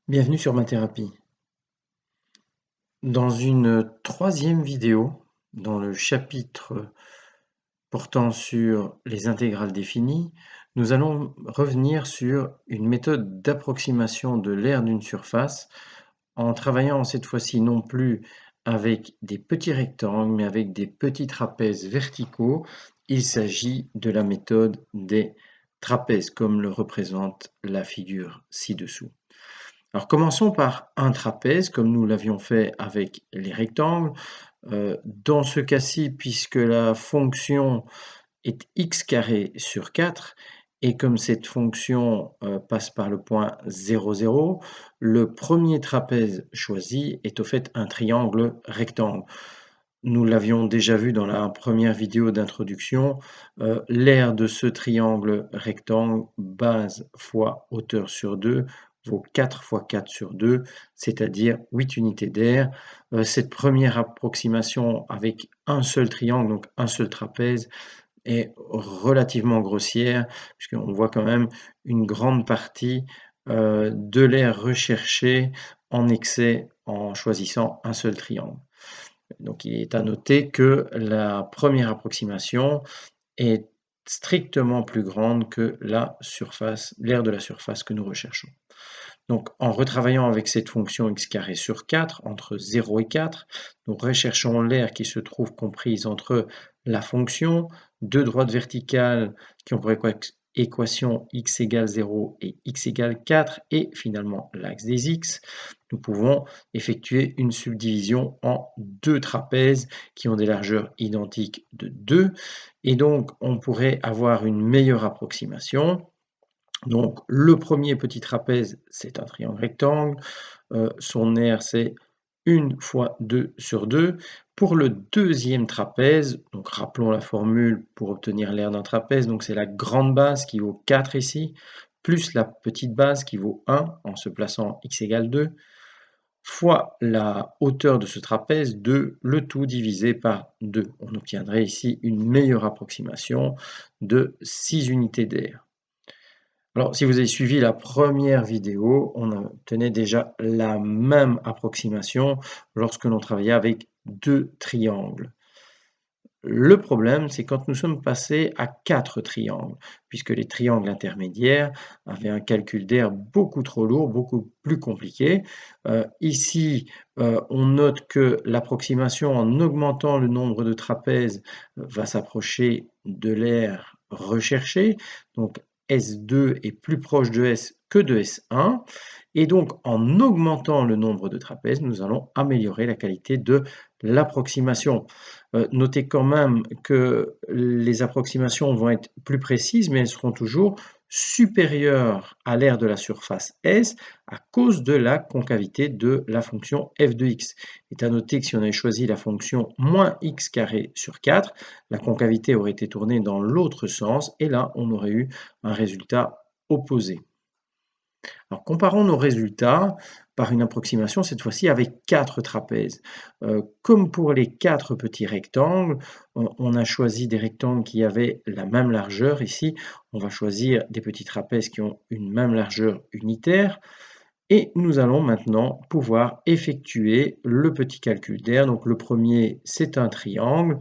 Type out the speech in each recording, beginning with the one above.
Bienvenue sur ma thérapie. Dans une troisième vidéo, dans le chapitre portant sur les intégrales définies, nous allons revenir sur une méthode d'approximation de l'aire d'une surface en travaillant cette fois-ci non plus avec des petits rectangles, mais avec des petits trapèzes verticaux. Il s'agit de la méthode des trapèzes, comme le représente la figure ci-dessous. Alors commençons par un trapèze, comme nous l'avions fait avec les rectangles. Dans ce cas-ci, puisque la fonction est x carré sur 4, et comme cette fonction passe par le point 0, 0, le premier trapèze choisi est au fait un triangle rectangle. Nous l'avions déjà vu dans la première vidéo d'introduction, l'aire de ce triangle rectangle, base fois hauteur sur 2, vaut 4 fois 4 sur 2, c'est-à-dire 8 unités d'aire. Cette première approximation avec un seul triangle, donc un seul trapèze, est relativement grossière, puisqu'on voit quand même une grande partie de l'aire recherchée en excès en choisissant un seul triangle. Donc il est à noter que la première approximation est strictement plus grande que la surface, l'aire de la surface que nous recherchons. Donc en retravaillant avec cette fonction x carré sur 4, entre 0 et 4, nous recherchons l'aire qui se trouve comprise entre la fonction, deux droites verticales qui ont pour équation x égale 0 et x égale 4, et finalement l'axe des x. Nous pouvons effectuer une subdivision en deux trapèzes qui ont des largeurs identiques de 2, et donc on pourrait avoir une meilleure approximation. Donc le premier petit trapèze, c'est un triangle rectangle, son aire c'est 1 fois 2 sur 2. Pour le deuxième trapèze, donc rappelons la formule pour obtenir l'aire d'un trapèze, donc c'est la grande base qui vaut 4 ici, plus la petite base qui vaut 1 en se plaçant x égale 2, fois la hauteur de ce trapèze, 2, le tout divisé par 2. On obtiendrait ici une meilleure approximation de 6 unités d'aire. Alors, si vous avez suivi la première vidéo, on obtenait déjà la même approximation lorsque l'on travaillait avec deux triangles. Le problème, c'est quand nous sommes passés à 4 triangles, puisque les triangles intermédiaires avaient un calcul d'aire beaucoup trop lourd, beaucoup plus compliqué. Ici, on note que l'approximation en augmentant le nombre de trapèzes va s'approcher de l'aire recherchée. Donc, S2 est plus proche de S que de S1. Et donc, en augmentant le nombre de trapèzes, nous allons améliorer la qualité de l'approximation. Notez quand même que les approximations vont être plus précises, mais elles seront toujours supérieures à l'aire de la surface S à cause de la concavité de la fonction f de x. Il est à noter que si on avait choisi la fonction moins x carré sur 4, la concavité aurait été tournée dans l'autre sens, et là, on aurait eu un résultat opposé. Alors, comparons nos résultats par une approximation, cette fois-ci avec 4 trapèzes. Comme pour les 4 petits rectangles, on a choisi des rectangles qui avaient la même largeur. Ici, on va choisir des petits trapèzes qui ont une même largeur unitaire. Et nous allons maintenant pouvoir effectuer le petit calcul d'aire. Donc le premier, c'est un triangle.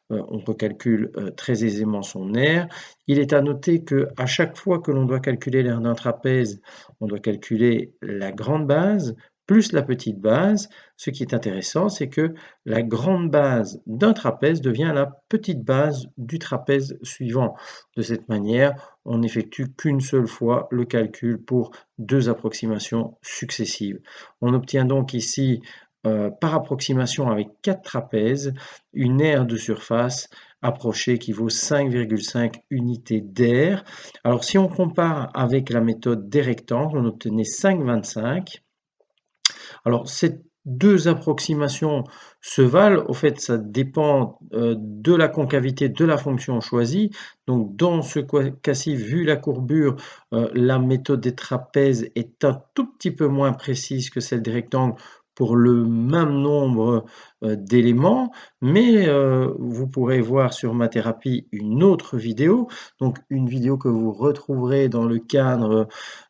On recalcule très aisément son aire. Il est à noter qu'à chaque fois que l'on doit calculer l'aire d'un trapèze, on doit calculer la grande base plus la petite base. Ce qui est intéressant, c'est que la grande base d'un trapèze devient la petite base du trapèze suivant. De cette manière, on n'effectue qu'une seule fois le calcul pour deux approximations successives. On obtient donc ici, par approximation avec 4 trapèzes, une aire de surface approchée qui vaut 5,5 unités d'aire. Alors si on compare avec la méthode des rectangles, on obtenait 5,25. Alors ces deux approximations se valent, au fait ça dépend de la concavité de la fonction choisie. Donc dans ce cas-ci, vu la courbure, la méthode des trapèzes est un tout petit peu moins précise que celle des rectangles pour le même nombre d'éléments, mais vous pourrez voir sur Mathérapie une autre vidéo, donc une vidéo que vous retrouverez dans le cadre,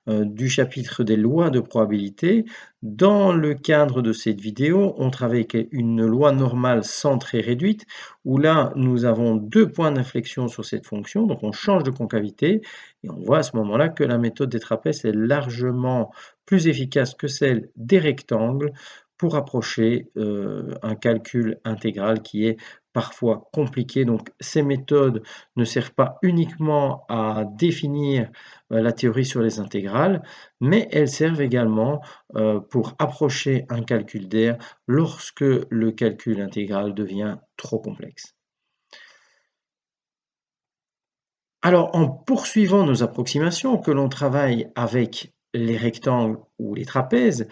du chapitre des lois de probabilité. Dans le cadre de cette vidéo, on travaille avec une loi normale centrée réduite, où là, nous avons 2 points d'inflexion sur cette fonction, donc on change de concavité et on voit à ce moment-là que la méthode des trapèzes est largement plus efficace que celle des rectangles pour approcher, un calcul intégral qui est parfois compliqué. Donc ces méthodes ne servent pas uniquement à définir, la théorie sur les intégrales, mais elles servent également, pour approcher un calcul d'aire lorsque le calcul intégral devient trop complexe. Alors, en poursuivant nos approximations, que l'on travaille avec les rectangles ou les trapèzes,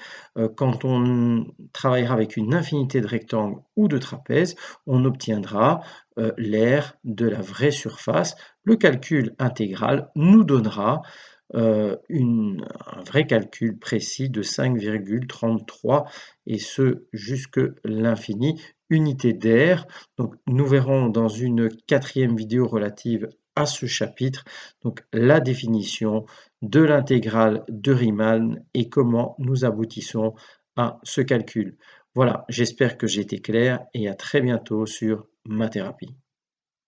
quand on travaillera avec une infinité de rectangles ou de trapèzes, on obtiendra, l'aire de la vraie surface. Le calcul intégral nous donnera, un vrai calcul précis de 5,33 et ce jusque l'infini, unité d'aire. Donc nous verrons dans une quatrième vidéo relative à ce chapitre, donc la définition de l'intégrale de Riemann et comment nous aboutissons à ce calcul. Voilà, j'espère que j'ai été clair et à très bientôt sur Mathérapie.